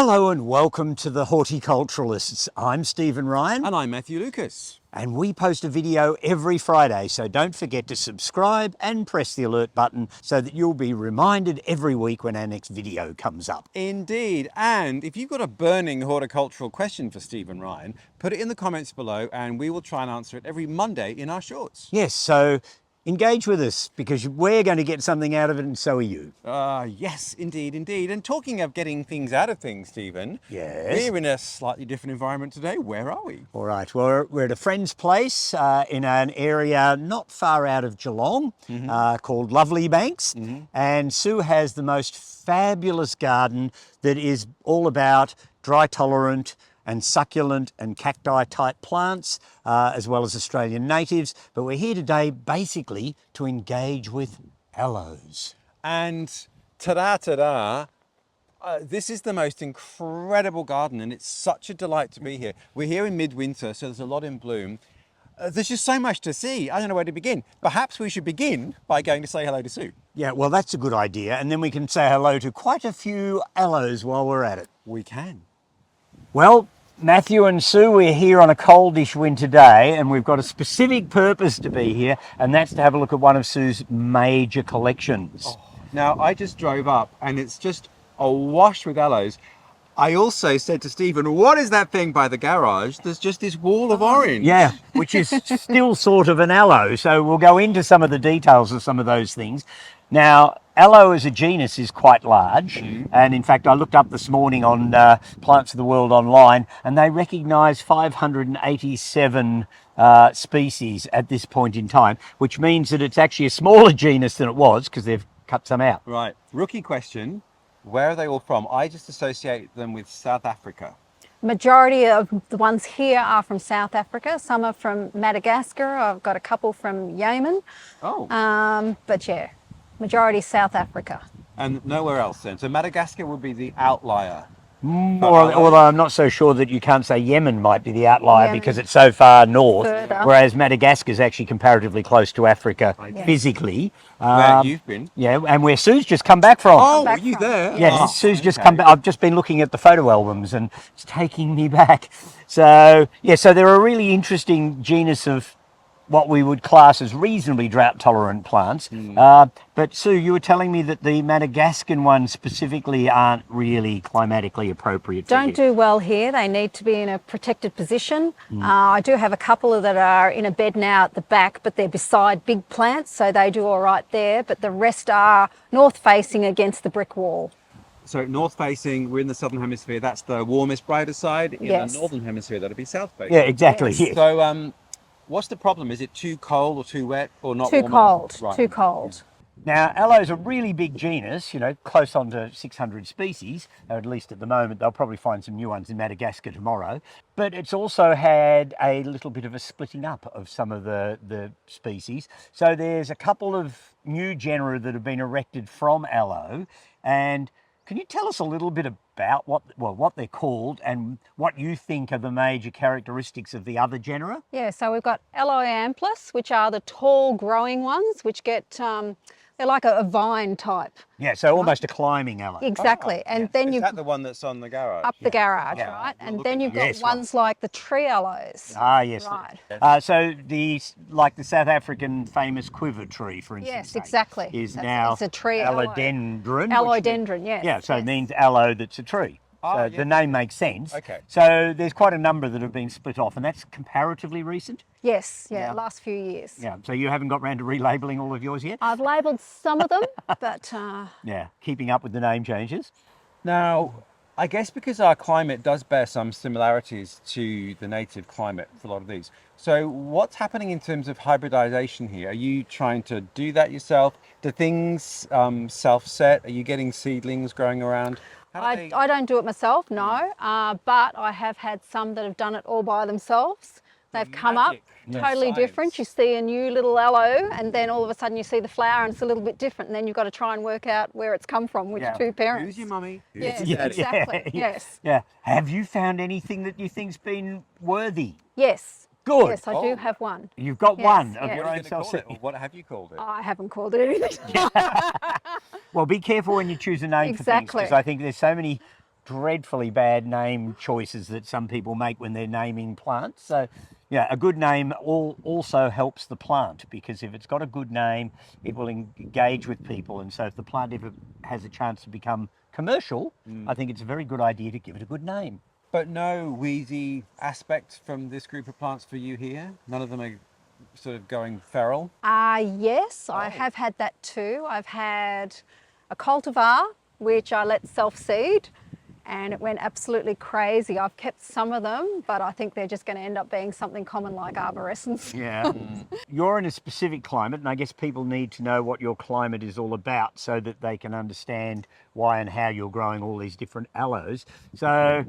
Hello and welcome to the Horticulturalists. I'm Stephen Ryan. And I'm Matthew Lucas. And we post a video every Friday, so don't forget to subscribe and press the alert button so that you'll be reminded every week when our next video comes up. Indeed. And if you've got a burning horticultural question for Stephen Ryan, put it in the comments below and we will try and answer it every Monday in our shorts. Yes, so engage with us because we're going to get something out of it and so are you. Yes, indeed, indeed. And talking of getting things out of things, Stephen, Yes. we're in a slightly different environment today. Where are we? All right, well, we're at a friend's place in an area not far out of Geelong called Lovely Banks. And Sue has the most fabulous garden that is all about dry tolerant and succulent and cacti type plants, as well as Australian natives. But we're here today basically to engage with aloes. And ta-da, this is the most incredible garden and it's such a delight to be here. We're here in midwinter, so there's a lot in bloom. There's just so much to see. I don't know where to begin. Perhaps we should begin by going to say hello to Sue. Yeah, well, that's a good idea. And then we can say hello to quite a few aloes while we're at it. We can. Well, Matthew and Sue, we're here on a coldish winter day and we've got a specific purpose to be here, and that's to have a look at one of Sue's major collections. Oh, now, I just drove up and it's just awash with aloes. I also said to Stephen, what is that thing by the garage? There's just this wall of orange. Yeah, which is still sort of an aloe, so we'll go into some of the details of some of those things. Now, aloe as a genus is quite large, and in fact I looked up this morning on Plants of the World online and they recognise 587 species at this point in time, which means that it's actually a smaller genus than it was because they've cut some out. Right, rookie question, where are they all from? I just associate them with South Africa. Majority of the ones here are from South Africa. Some are from Madagascar. I've got a couple from Yemen. Oh. But yeah, majority South Africa. And nowhere else then. So Madagascar would be the outlier. Although I'm not so sure that you can't say Yemen might be the outlier Yemen. because it's so far north, Further. whereas Madagascar is actually comparatively close to Africa physically. Where you've been. Yeah, and where Sue's just come back from. Oh, back were you from. there? Yeah, Oh, Sue's just okay. come back. I've just been looking at the photo albums and it's taking me back. So, yeah, so they're a really interesting genus of what we would class as reasonably drought tolerant plants. But Sue, you were telling me that the Madagascan ones specifically aren't really climatically appropriate for Don't here. do well here. They need to be in a protected position. I do have a couple that are in a bed now at the back, but they're beside big plants, so they do all right there. But the rest are north facing against the brick wall. So north facing, we're in the southern hemisphere. That's the warmest, brighter side. In Yes. the northern hemisphere, that'd be south facing. Yeah, exactly. Yes. Yes. So what's the problem? Is it too cold or too wet or not Too warm cold, enough? Right. too cold. Now, aloe is a really big genus, you know, close on to 600 species, or at least at the moment. They'll probably find some new ones in Madagascar tomorrow. But it's also had a little bit of a splitting up of some of the species. So there's a couple of new genera that have been erected from aloe. And can you tell us a little bit about what they're called and what you think are the major characteristics of the other genera? Yeah, so we've got Aloiampelos, which are the tall growing ones, which get, they're like a vine type. Yeah, so almost a climbing aloe. Exactly. And then Is you've that the one that's on the garage? up the garage, Yeah. right? We'll And look then at you've that. got Yes, ones like the tree aloes. Ah, yes. Right. So like the South African famous quiver tree, for instance, Yes, say, exactly. is That's- now it's a tree Aloe aloe. Dendron. Aloe which- Dendron, yes. Yeah, so it yes. means aloe that's a tree. Ah, So yeah. the name makes sense. Okay. So there's quite a number that have been split off, and that's comparatively recent. Yes, yeah, Yeah. last few years. Yeah. So you haven't got round to relabeling all of yours yet? I've labelled some of them, but Yeah. Keeping up with the name changes. Now, I guess because our climate does bear some similarities to the native climate for a lot of these. So what's happening in terms of hybridization here? Are you trying to do that yourself? Do things self-set? Are you getting seedlings growing around? How do they- I don't do it myself, no, but I have had some that have done it all by themselves. They've come up magic. Yeah. totally Science. different. You see a new little aloe and then all of a sudden you see the flower and it's a little bit different, and then you've got to try and work out where it's come from, which Yeah. two parents. Who's your mummy? Who's Yes, your daddy? exactly. Yes. Yeah. Have you found anything that you think's been worthy? Yes. Good. Yes, I Oh. do have one. You've got Yes, one of yes. your What are own you going to call it? self. Or what have you called it? I haven't called it anything. Well, be careful when you choose a name for things, Exactly. because I think there's so many dreadfully bad name choices that some people make when they're naming plants. So, yeah, a good name also helps the plant, because if it's got a good name, it will engage with people. And so if the plant ever has a chance to become commercial, I think it's a very good idea to give it a good name. But no weedy aspect from this group of plants for you here? None of them are sort of going feral? Yes, I have had that too. I've had a cultivar, which I let self-seed, and it went absolutely crazy. I've kept some of them, but I think they're just going to end up being something common like arborescens. Yeah. You're in a specific climate, and I guess people need to know what your climate is all about so that they can understand why and how you're growing all these different aloes. So,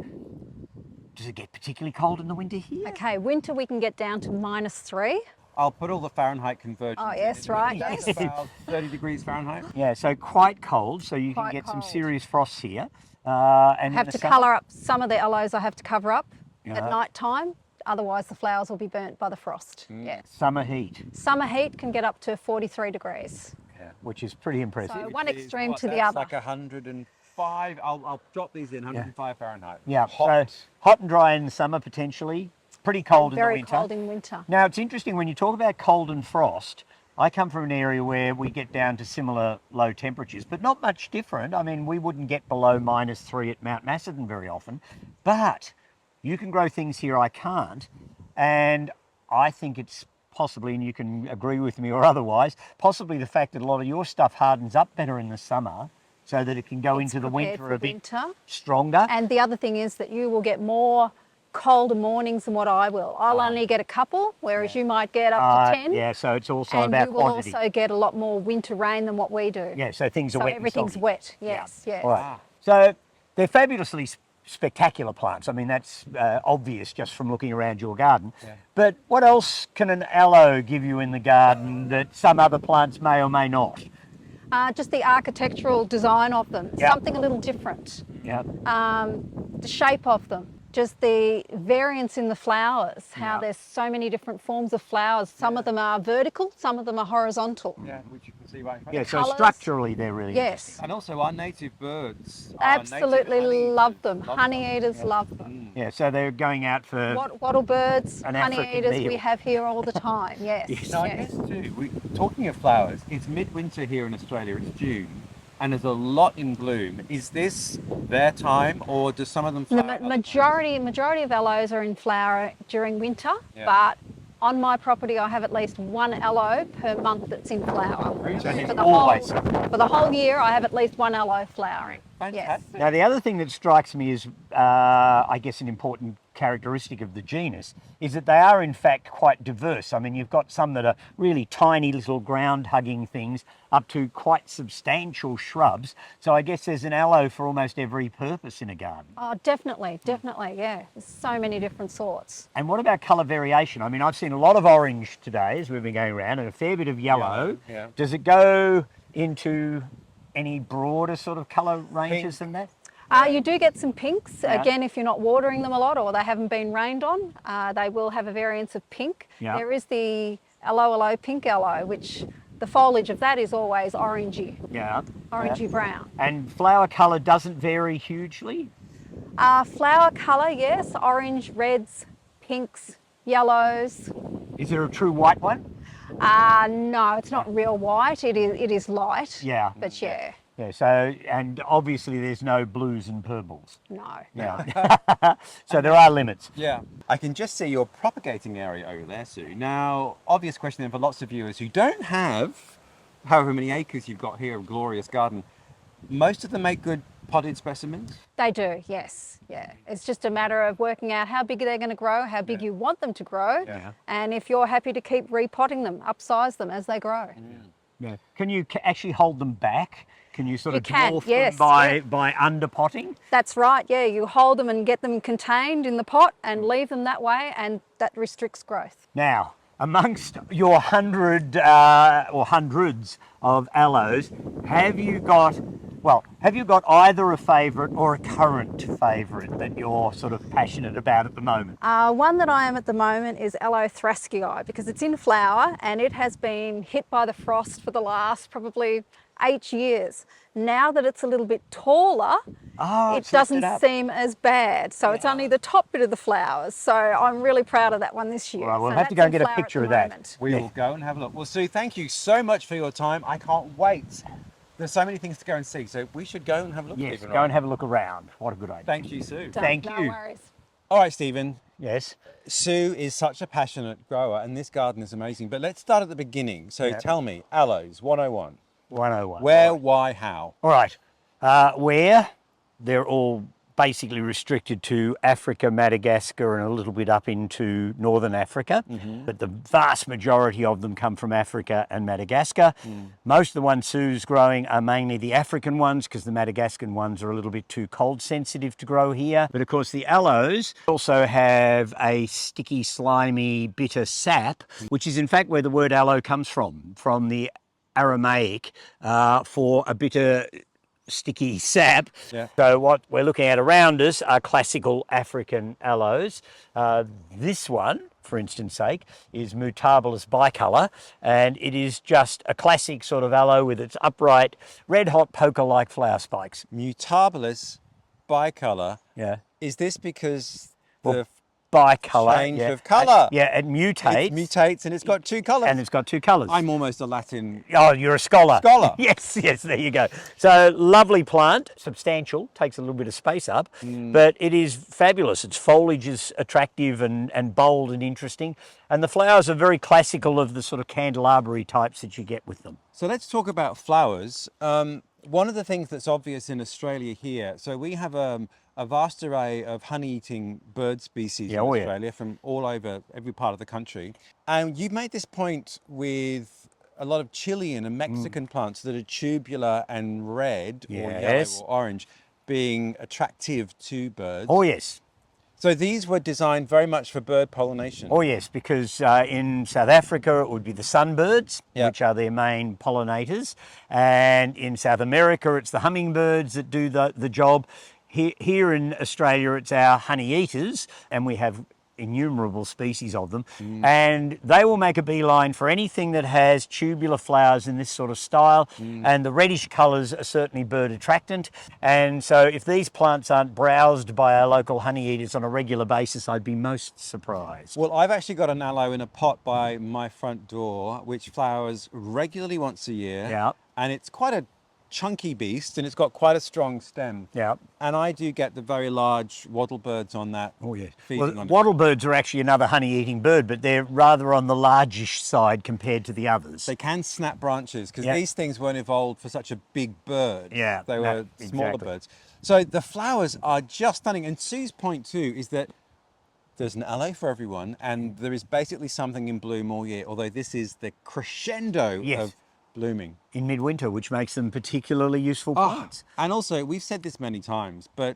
does it get particularly cold in the winter here? Okay, winter we can get down to -3. I'll put all the Fahrenheit conversions. Oh, yes, in. right, That's yes. about 30 degrees Fahrenheit. Yeah, so quite cold, so you Quite can get some cold. serious frosts here. And I in have the to summer- colour up some of the aloes. I have to cover up Yeah. at night time, otherwise the flowers will be burnt by the frost. Yeah. Summer heat, Summer heat can get up to 43 degrees. which is pretty impressive. So one extreme to the That's other. like 105. I'll drop these in 105 Fahrenheit. Yeah, Hot. so hot and dry in the summer potentially, pretty cold in the Very winter. cold in winter. Now, it's interesting when you talk about cold and frost. I come from an area where we get down to similar low temperatures, but not much different. I mean, we wouldn't get below -3 at Mount Macedon very often, but you can grow things here I can't. And I think it's possibly, and you can agree with me or otherwise, possibly the fact that a lot of your stuff hardens up better in the summer so that it can go It's into the prepared winter for a bit winter. stronger. And the other thing is that you will get more colder mornings than what I will. I'll only get a couple, whereas you might get up to 10. Yeah, so it's also And about you will quantity. also get a lot more winter rain than what we do. Yeah, so things are So wet and everything's soggy. wet. Yes, yes. All right. So they're fabulously spectacular plants. I mean, that's obvious just from looking around your garden. Yeah. But what else can an aloe give you in the garden that some other plants may or may not? Just the architectural design of them, Yeah. something a little different. Yeah. The shape of them, just the variance in the flowers, how Yeah. there's so many different forms of flowers. Some of them are vertical, some of them are horizontal. Yeah, which you can see right in front Yeah, of you. so colours. structurally they're really Yes, And also our native birds. our native absolutely honey love them. love Honey eaters love them. interesting. Yeah, so they're going out for Wattle birds, An honey African eaters we meal. have here all the time. Yes, Yes. Now, I yes. guess too, talking of flowers, it's midwinter here in Australia, it's June, and there's a lot in bloom. Is this their time, or do some of them The flower? majority of aloes are in flower during winter, Yeah. but on my property I have at least one aloe per month that's in flower. So there's For the always for the whole year I have at least one aloe flowering. Yes. Fantastic. Now, the other thing that strikes me is, I guess, an important characteristic of the genus is that they are, in fact, quite diverse. I mean, you've got some that are really tiny little ground-hugging things up to quite substantial shrubs. So I guess there's an aloe for almost every purpose in a garden. Oh, definitely, yeah. There's so many different sorts. And what about colour variation? I mean, I've seen a lot of orange today as we've been going around and a fair bit of yellow. Yeah. Does it go into any broader sort of colour ranges than that? You do get some pinks. Yeah. Again, if you're not watering them a lot or they haven't been rained on, they will have a variance of pink. Yeah. There is the aloe pink aloe, which the foliage of that is always orangey, Yeah. orangey Yeah. brown. And flower colour doesn't vary hugely? Flower colour, yes, orange, reds, pinks, yellows. Is there a true white one? No, it's not real white. It is light. Yeah. But yeah, Yeah, so, and obviously there's no blues and purples. no. Yeah. So there are limits. Yeah. I can just see your propagating area over there, Sue. Now, obvious question then for lots of viewers who don't have however many acres you've got here, a glorious garden. Most of them make good potted specimens? They do, yes. Yeah. It's just a matter of working out how big they're going to grow, how big you want them to grow, Yeah. and if you're happy to keep repotting them, upsize them as they grow. Yeah. Can you actually hold them back? Can you sort You of can, dwarf yes, them by, yeah. by underpotting? That's right, yeah. You hold them and get them contained in the pot and leave them that way, and that restricts growth. Now, amongst your hundreds of aloes, have you got either a favourite or a current favourite that you're sort of passionate about at the moment? One that I am at the moment is Aloe thraskii because it's in flower and it has been hit by the frost for the last probably 8 years. Now that it's a little bit taller, Oh, it it's lifted doesn't up. seem as bad. So it's only the top bit of the flowers. So I'm really proud of that one this year. Well, we'll So have to that's go and in get a flower at picture the of that. moment. We Yeah. will go and have a look. Well, Sue, thank you so much for your time. I can't wait. There's so many things to go and see, so we should go and have a look. Yes, Stephen, go right? and have a look around. What a good idea. Thank you, Sue. Thank No you. worries. All right, Stephen. Yes. Sue is such a passionate grower, and this garden is amazing. But let's start at the beginning. So Yeah. tell me, Aloes 101. 101. Where, All right. why, how? All right. Where? They're all basically restricted to Africa, Madagascar, and a little bit up into northern Africa. But the vast majority of them come from Africa and Madagascar. Most of the ones Sue's growing are mainly the African ones because the Madagascan ones are a little bit too cold sensitive to grow here. But of course the aloes also have a sticky, slimy, bitter sap, which is in fact where the word aloe comes from the Aramaic for a bitter sticky sap. Yeah. So what we're looking at around us are classical African aloes. This one, for instance sake, is mutabilis bicolor, and it is just a classic sort of aloe with its upright, red-hot poker-like flower spikes. Mutabilis bicolor. Yeah. Is this because Well, the Bicolor. change yeah. of colour? Yeah, it mutates. It mutates and it's got two colours. And it's got two colours. I'm almost a Latin. Oh, you're a scholar. Scholar. Yes, yes, there you go. So lovely plant, substantial, takes a little bit of space up, but it is fabulous. Its foliage is attractive and bold and interesting. And the flowers are very classical of the sort of candelabra types that you get with them. So let's talk about flowers. One of the things that's obvious in Australia here, so we have a vast array of honey-eating bird species in Australia from all over every part of the country. And you've made this point with a lot of Chilean and Mexican plants that are tubular and red or yellow Yes. or orange being attractive to birds. Oh, yes. So these were designed very much for bird pollination. Oh, yes, because in South Africa it would be the sunbirds, Yep. which are their main pollinators. And in South America it's the hummingbirds that do the job. Here in Australia it's our honey eaters, and we have innumerable species of them, and they will make a beeline for anything that has tubular flowers in this sort of style, and the reddish colours are certainly bird attractant. And so if these plants aren't browsed by our local honey eaters on a regular basis, I'd be most surprised. Well, I've actually got an aloe in a pot by my front door, which flowers regularly once a year. Yeah. And it's quite a chunky beast, and it's got quite a strong stem. Yeah. And I do get the very large wattlebirds on that. Oh, yes. Feeding Well, on it. wattlebirds are actually another honey-eating bird, but they're rather on the largish side compared to the others. They can snap branches because Yeah. these things weren't evolved for such a big bird. Yeah, They no, were smaller exactly. birds. So the flowers are just stunning. And Sue's point too is that there's an aloe for everyone, and there is basically something in bloom all year, although this is the crescendo Yes. of blooming. In midwinter, which makes them particularly useful Ah, plants. and also, we've said this many times, but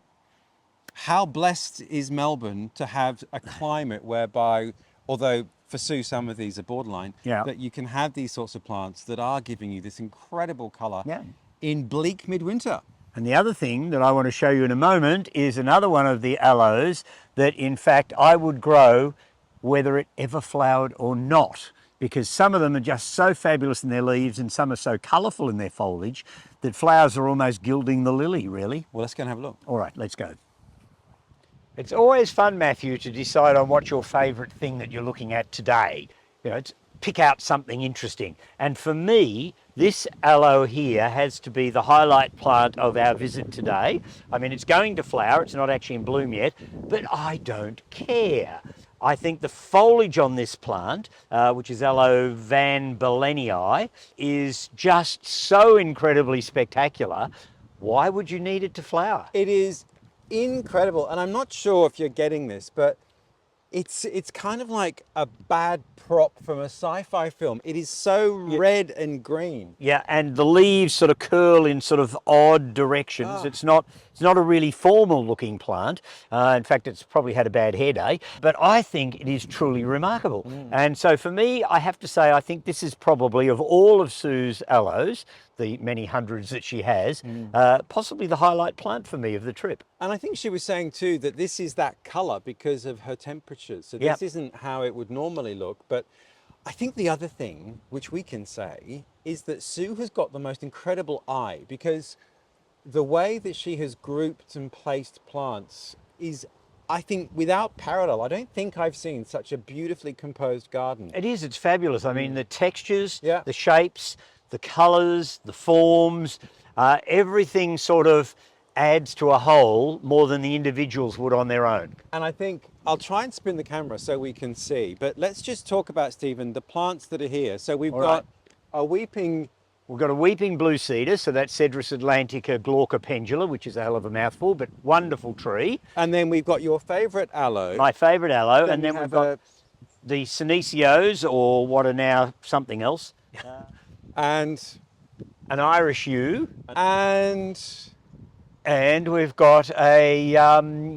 how blessed is Melbourne to have a climate whereby, although for Sue some of these are borderline, Yeah. that you can have these sorts of plants that are giving you this incredible colour Yeah. in bleak midwinter. And the other thing that I want to show you in a moment is another one of the aloes that in fact I would grow whether it ever flowered or not, because some of them are just so fabulous in their leaves and some are so colourful in their foliage that flowers are almost gilding the lily, really. Well, let's go and have a look. All right, let's go. It's always fun, Matthew, to decide on what your favourite thing that you're looking at today. You know, it's pick out something interesting. And for me, this aloe here has to be the highlight plant of our visit today. I mean, it's going to flower, it's not actually in bloom yet, but I don't care. I think the foliage on this plant, which is Aloe vanbalenii, is just so incredibly spectacular. Why would you need it to flower? It is incredible, and I'm not sure if you're getting this, but it's kind of like a bad prop from a sci-fi film. It is so red and green. Yeah, and the leaves sort of curl in sort of odd directions. It's not a really formal looking plant. In fact, it's probably had a bad hair day, but I think it is truly remarkable. And so for me, I have to say, I think this is probably, of all of Sue's aloes, the many hundreds that she has, possibly the highlight plant for me of the trip. And I think she was saying too that this is that colour because of her temperatures. So Yep. this isn't how it would normally look, but I think the other thing which we can say is that Sue has got the most incredible eye, because the way that she has grouped and placed plants is, I think, without parallel. I don't think I've seen such a beautifully composed garden. It is, it's fabulous. I mean, the textures, Yeah. the shapes, the colours, the forms, everything sort of adds to a whole more than the individuals would on their own. And I think I'll try and spin the camera so we can see, but let's just talk about, Stephen, the plants that are here. So we've All got a weeping. We've got a weeping blue cedar, so that's Cedrus atlantica Glauca Pendula, which is a hell of a mouthful, but wonderful tree. And then we've got your favourite aloe. My favourite aloe, Then and then we we've have got the Senecios, or what are now something else, and an Irish yew, and and we've got a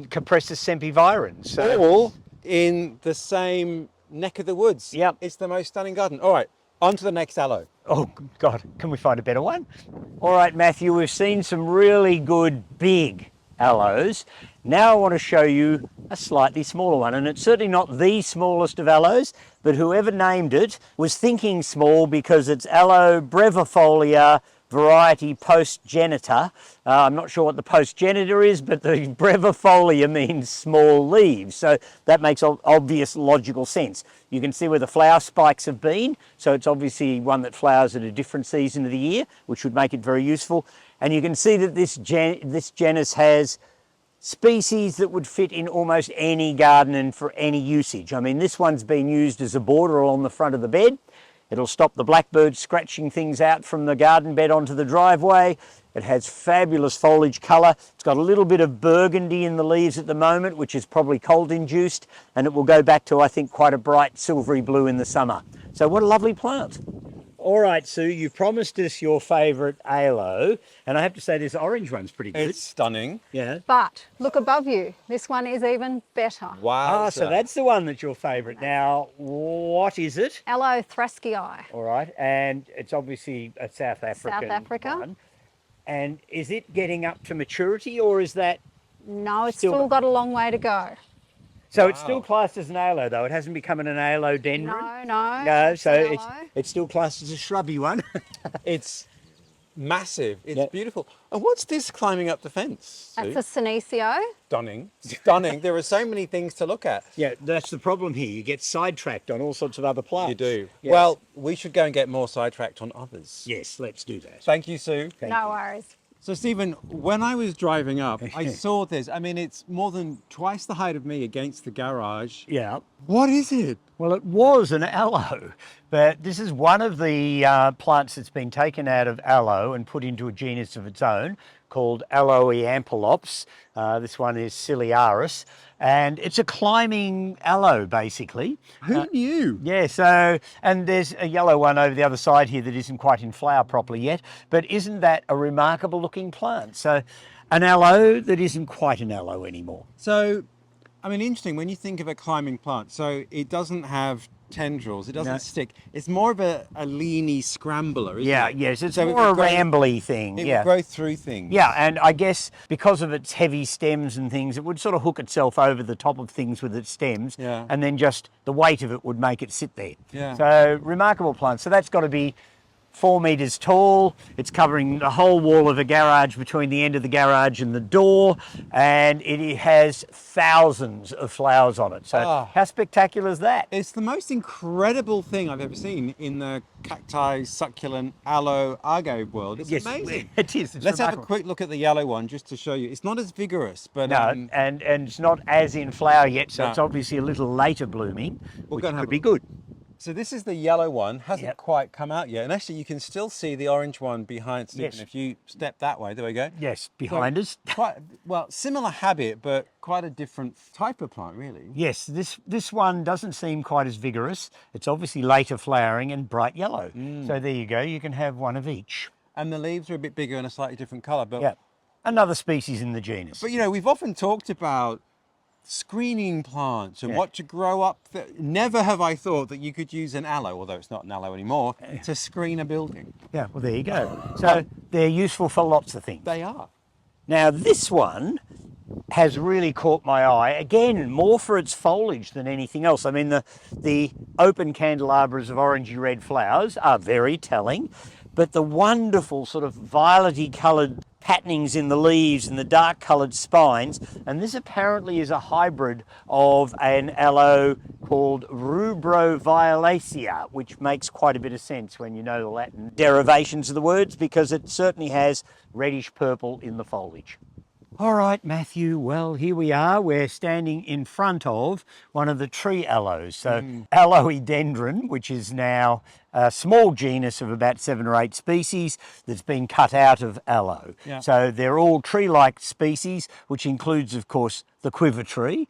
Cupressus sempervirens. So, all in the same neck of the woods. Yep. It's the most stunning garden. All right, on to the next aloe. oh God, can we find a better one? All right, Matthew, we've seen some really good big aloes. Now I want to show you a slightly smaller one, and it's certainly not the smallest of aloes, but whoever named it was thinking small because it's Aloe brevifolia variety postgenita. I'm not sure what the postgenita is, but the brevifolia means small leaves, so that makes obvious logical sense. You can see where the flower spikes have been, so it's obviously one that flowers at a different season of the year, which would make it very useful. And you can see that this genus has species that would fit in almost any garden and for any usage. I mean, this one's been used as a border along the front of the bed. It'll stop the blackbirds scratching things out from the garden bed onto the driveway. It has fabulous foliage colour. It's got a little bit of burgundy in the leaves at the moment, which is probably cold induced, and it will go back to, I think, quite a bright silvery blue in the summer. So what a lovely plant. All right, Sue, you promised us your favourite aloe, and I have to say this orange one's pretty good. It's stunning. Yeah. But look above you. This one is even better. Wow. Ah, so that's the one that's your favourite. Now, what is it? Aloe thraskii. All right, and it's obviously a South African Africa. one. And is it getting up to maturity, or is that... No, it's Still- still got a long way to go. So it's still Wow. classed as an aloe, though? It hasn't become an Aloe Dendron? No. No, it's so an it's, aloe. it's still classed as a shrubby one. It's massive. It's Yeah. beautiful. And what's this climbing up the fence? Sue? That's a Senecio. Stunning. Stunning. There are so many things to look at. Yeah, that's the problem here. You get sidetracked on all sorts of other plants. You do. Yes. Well, we should go and get more sidetracked on others. Yes, let's do that. Thank you, Sue. Thank No you. worries. So, Stephen, when I was driving up, I saw this. I mean, it's more than twice the height of me against the garage. Yeah. What is it? Well, it was an aloe, but this is one of the plants that's been taken out of aloe and put into a genus of its own called Aloiampelos. This one is ciliaris, and it's a climbing aloe, basically. Who knew? Yeah, so, and there's a yellow one over the other side here that isn't quite in flower properly yet, but isn't that a remarkable looking plant? So, an aloe that isn't quite an aloe anymore. So, I mean, interesting when you think of a climbing plant. So it doesn't have tendrils. It doesn't No. stick. It's more of a leany scrambler, isn't Yeah, it? yes, it's So it more a would grow- rambly thing. It Yeah. would grow through things. Yeah, and I guess because of its heavy stems and things, it would sort of hook itself over the top of things with its stems, Yeah. and then just the weight of it would make it sit there. Yeah. So remarkable plant. So that's got to be 4 metres tall. It's covering the whole wall of the garage between the end of the garage and the door, and it has thousands of flowers on it. So Ah. how spectacular is that? It's the most incredible thing I've ever seen in the cacti, succulent, aloe, argo world. It's amazing. It is. It's Let's have a remarkable. quick look at the yellow one just to show you. It's not as vigorous, but No, and it's not as in flower yet, so No. it's obviously a little later blooming, We'll which go and have could a be look. good. so this is the yellow one. Hasn't Yep. quite come out yet. And actually, you can still see the orange one behind Stephen. Yes. If you step that way, there we go. Yes, behind us. Quite well, similar habit, but quite a different type of plant, really. Yes, this one doesn't seem quite as vigorous. It's obviously later flowering and bright yellow. So there you go. You can have one of each. And the leaves are a bit bigger and a slightly different colour. But Yeah, another species in the genus. But you know, we've often talked about screening plants and Yeah. what to grow up. Never have I thought that you could use an aloe, although it's not an aloe anymore, to screen a building. Yeah, well there you go. So they're useful for lots of things. They are. Now this one has really caught my eye. Again, more for its foliage than anything else. I mean, the open candelabras of orangey red flowers are very telling, but the wonderful sort of violety coloured patternings in the leaves and the dark coloured spines, and this apparently is a hybrid of an aloe called rubroviolacea, which makes quite a bit of sense when you know the Latin derivations of the words, because it certainly has reddish purple in the foliage. All right, Matthew, well, here we are. We're standing in front of one of the tree aloes. So Aloe Dendron, which is now a small genus of about 7 or 8 species that's been cut out of aloe. Yeah. So they're all tree-like species, which includes, of course, the quiver tree,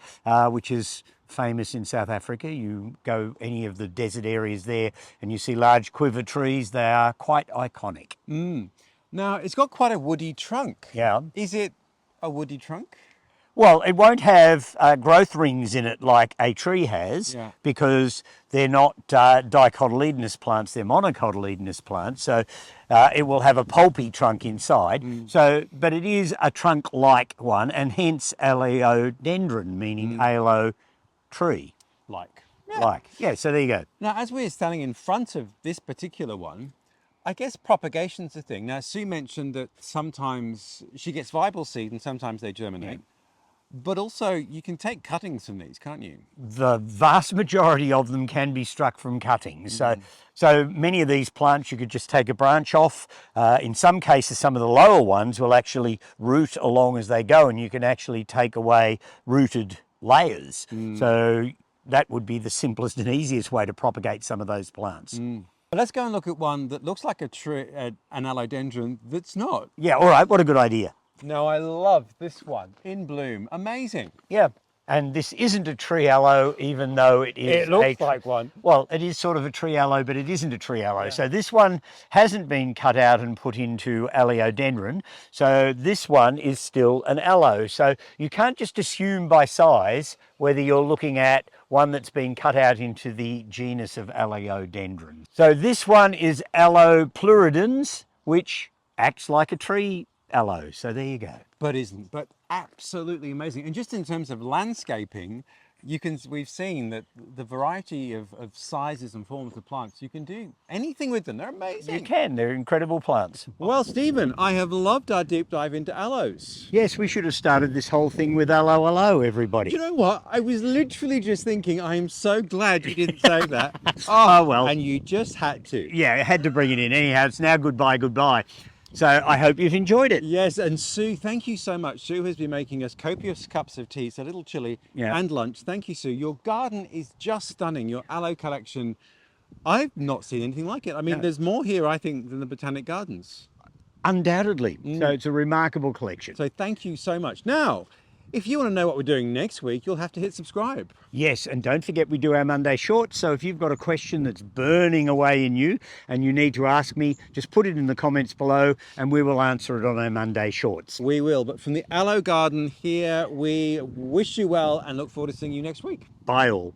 which is famous in South Africa. You go any of the desert areas there and you see large quiver trees. They are quite iconic. Now, it's got quite a woody trunk. Yeah. Is it a woody trunk? Well, it won't have growth rings in it like a tree has, Yeah. because they're not dicotyledonous plants, they're monocotyledonous plants. So it will have a pulpy trunk inside. So, but it is a trunk-like one, and hence Aloe Dendron, meaning aloe tree. Like. Like. Yeah, so there you go. Now, as we're standing in front of this particular one, I guess propagation's a thing. Now, Sue mentioned that sometimes she gets viable seed and sometimes they germinate. But also, you can take cuttings from these, can't you? The vast majority of them can be struck from cuttings. So many of these plants you could just take a branch off. In some cases, some of the lower ones will actually root along as they go, and you can actually take away rooted layers. So that would be the simplest and easiest way to propagate some of those plants. But let's go and look at one that looks like a tree, an Aloe Dendron that's not. Yeah, all right, what a good idea. No, I love this one in bloom. Amazing. Yeah, and this isn't a tree aloe, even though it is. It looks like one. Well, it is sort of a tree aloe, but it isn't a tree aloe. So this one hasn't been cut out and put into Aloe Dendron. So this one is still an aloe. So you can't just assume by size whether you're looking at one that's been cut out into the genus of Aloe Dendron. So this one is Aloe pluridens, which acts like a tree aloe. So there you go. But isn't. But absolutely amazing. And just in terms of landscaping, we've seen that the variety of sizes and forms of plants, you can do anything with them. They're amazing. You can. They're incredible plants. Well, Stephen, I have loved our deep dive into aloes. Yes, we should have started this whole thing with aloe, everybody. Do you know what? I was literally just thinking, I am so glad you didn't say that. Oh, well. And you just had to. Yeah, I had to bring it in. Anyhow, it's now goodbye. So I hope you've enjoyed it. Yes, and Sue, thank you so much. Sue has been making us copious cups of tea, so a little chili and lunch. Thank you, Sue. Your garden is just stunning. Your aloe collection, I've not seen anything like it. I mean, there's more here, I think, than the Botanic Gardens. Undoubtedly. So it's a remarkable collection. So thank you so much. Now, if you want to know what we're doing next week, you'll have to hit subscribe. Yes, and don't forget we do our Monday Shorts. So if you've got a question that's burning away in you and you need to ask me, just put it in the comments below and we will answer it on our Monday Shorts. We will. But from the Aloe Garden here, we wish you well and look forward to seeing you next week. Bye all.